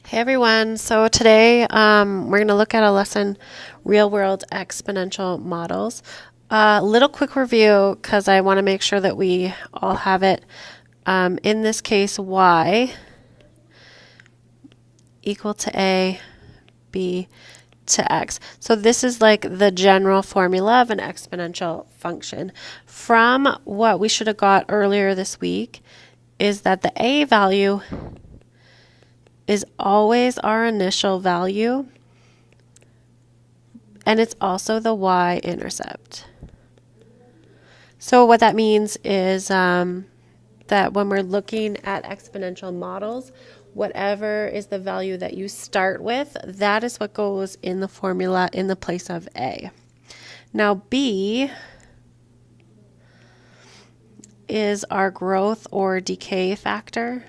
Hey everyone, so today we're going to look at a lesson, Real World Exponential Models. Little quick review because I want to make sure that we all have it. In this case, y equal to a, b to x. So this is like the general formula of an exponential function. From what we should have got earlier this week is that the a value is always our initial value, and it's also the y-intercept. So what that means is that when we're looking at exponential models, whatever is the value that you start with, that is what goes in the formula in the place of a. Now b is our growth or decay factor.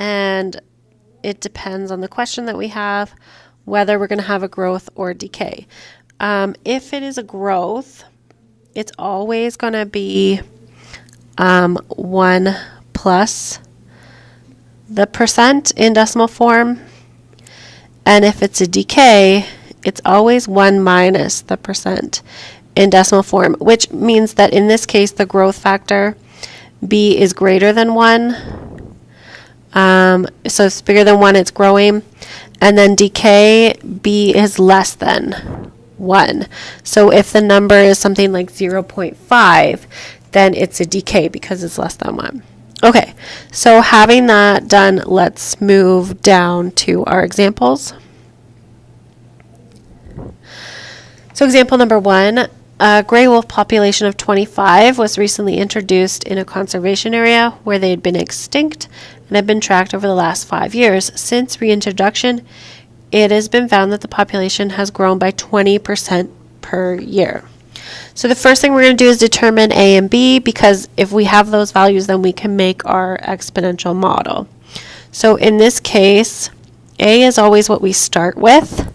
And it depends on the question that we have, whether we're going to have a growth or decay. If it is a growth, it's always going to be 1 plus the percent in decimal form. And if it's a decay, it's always 1 minus the percent in decimal form, which means that in this case, the growth factor, b, is greater than 1. So it's bigger than 1, it's growing. And then decay, b is less than 1. So if the number is something like 0.5, then it's a decay because it's less than 1. Okay, so having that done, let's move down to our examples. So example number 1. A gray wolf population of 25 was recently introduced in a conservation area where they had been extinct and have been tracked over the last 5 years. Since reintroduction, it has been found that the population has grown by 20% per year. So the first thing we're going to do is determine a and b, because if we have those values, then we can make our exponential model. So in this case, a is always what we start with.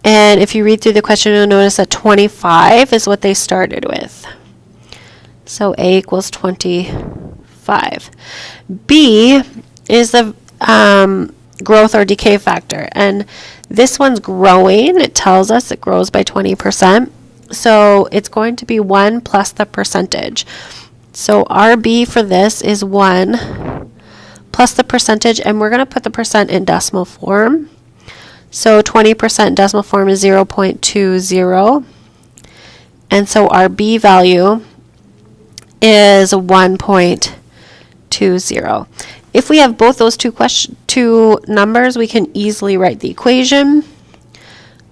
And if you read through the question, you'll notice that 25 is what they started with. So a equals 25. B is the growth or decay factor. And this one's growing. It tells us it grows by 20%. So it's going to be 1 plus the percentage. So our b for this is 1 plus the percentage. And we're going to put the percent in decimal form. So 20% decimal form is 0.20. And so our b value is 1.20. If we have both those two numbers, we can easily write the equation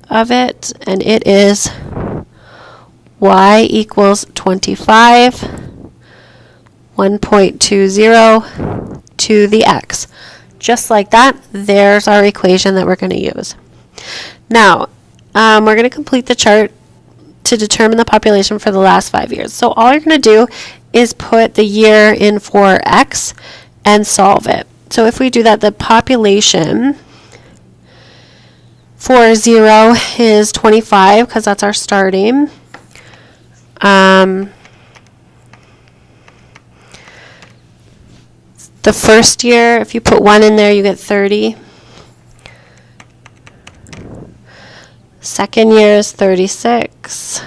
of it. And it is y equals 25, 1.20 to the x. Just like that, there's our equation that we're going to use. Now, we're going to complete the chart to determine the population for the last 5 years. So all you're going to do is put the year in for x and solve it. So if we do that, the population for 0 is 25, because that's our starting. The first year, if you put 1 in there, you get 30. Second year is 36.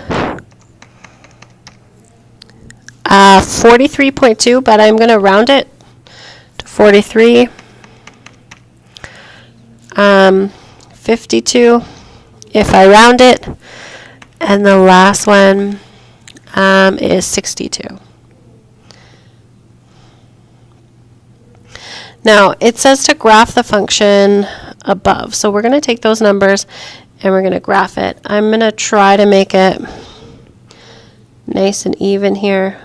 43.2, but I'm going to round it to 43. 52, if I round it. And the last one is 62. Now, it says to graph the function above. So we're going to take those numbers and we're going to graph it. I'm going to try to make it nice and even here.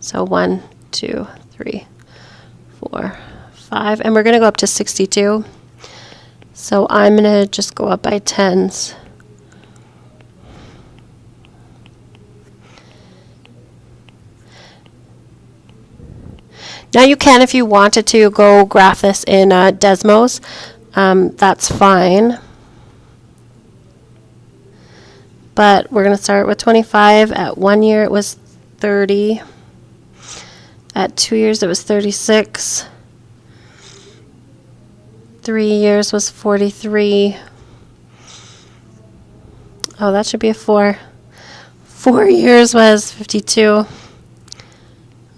So 1, 2, 3, 4, 5. And we're going to go up to 62. So I'm going to just go up by tens. Now you can, if you wanted to, go graph this in Desmos. That's fine. But we're going to start with 25. At 1 year it was 30. At 2 years, it was 36. 3 years was 43. Oh, that should be a 4. 4 years was 52.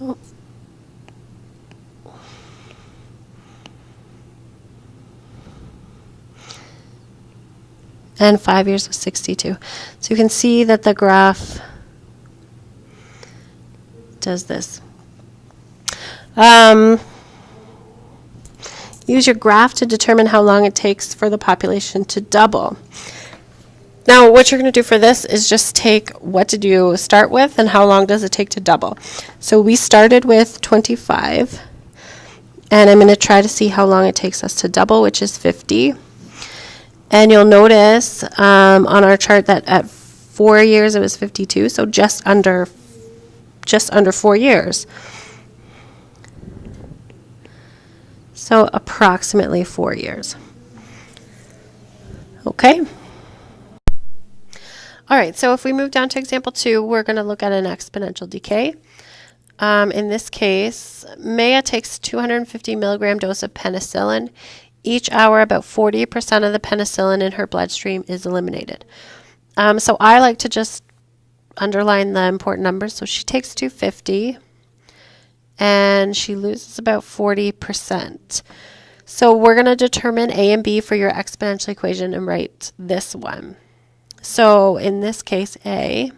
Oh. And 5 years was 62. So you can see that the graph does this. Use your graph to determine how long it takes for the population to double. Now, what you're going to do for this is just take what did you start with and how long does it take to double. So we started with 25, and I'm going to try to see how long it takes us to double, which is 50. And you'll notice on our chart that at 4 years it was 52, so just under 4 years. So approximately 4 years. Okay. All right, so if we move down to example 2, we're going to look at an exponential decay. In this case, Maya takes 250 milligram dose of penicillin. Each hour, about 40% of the penicillin in her bloodstream is eliminated. So I like to just underline the important numbers. So she takes 250 and she loses about 40%. So we're going to determine A and B for your exponential equation and write this one. So in this case, A,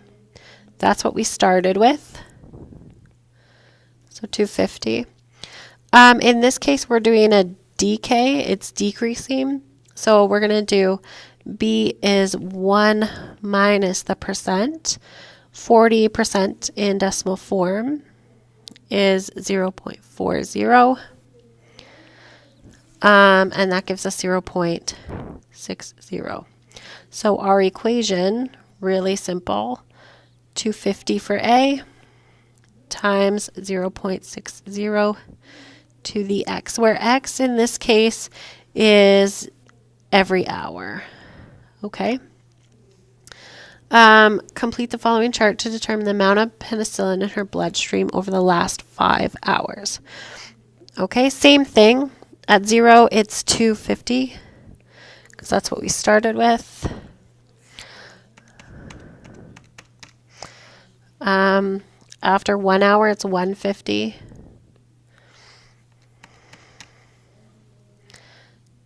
that's what we started with. So 250. In this case, we're doing a decay. It's decreasing. So we're going to do B is 1 minus the percent. 40% in decimal form is 0.40. And that gives us 0.60. So our equation, really simple, 250 for A times 0.60 to the x, where x in this case is every hour. Okay. Complete the following chart to determine the amount of penicillin in her bloodstream over the last 5 hours. Okay, same thing. At 0, it's 250, because that's what we started with. After 1 hour, it's 150.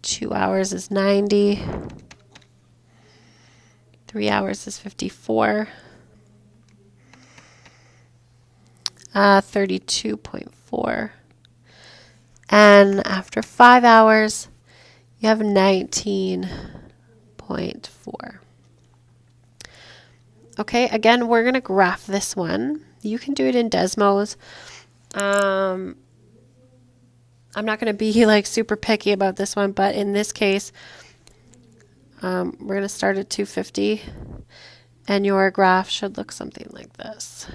2 hours is 90. 3 hours is 54. 32.4. And after 5 hours, you have 19.4. Okay, again, we're going to graph this one. You can do it in Desmos. I'm not going to be like super picky about this one, but in this case, we're going to start at 250, and your graph should look something like this.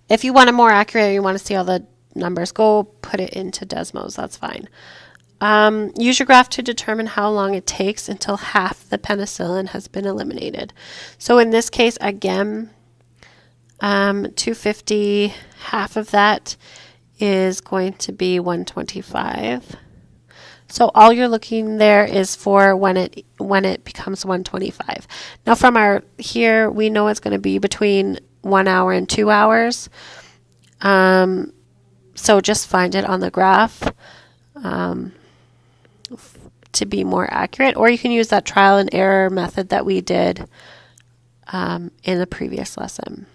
If you want it more accurate, you want to see all the numbers, go put it into Desmos. That's fine. Use your graph to determine how long it takes until half the penicillin has been eliminated. So in this case, again, 250, half of that is going to be 125. So all you're looking there is for when it becomes 125. Now from our here, we know it's going to be between 1 hour and 2 hours. So just find it on the graph to be more accurate, or you can use that trial and error method that we did in the previous lesson.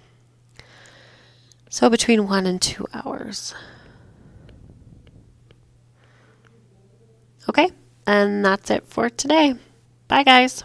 So between 1 and 2 hours. Okay, and that's it for today. Bye, guys.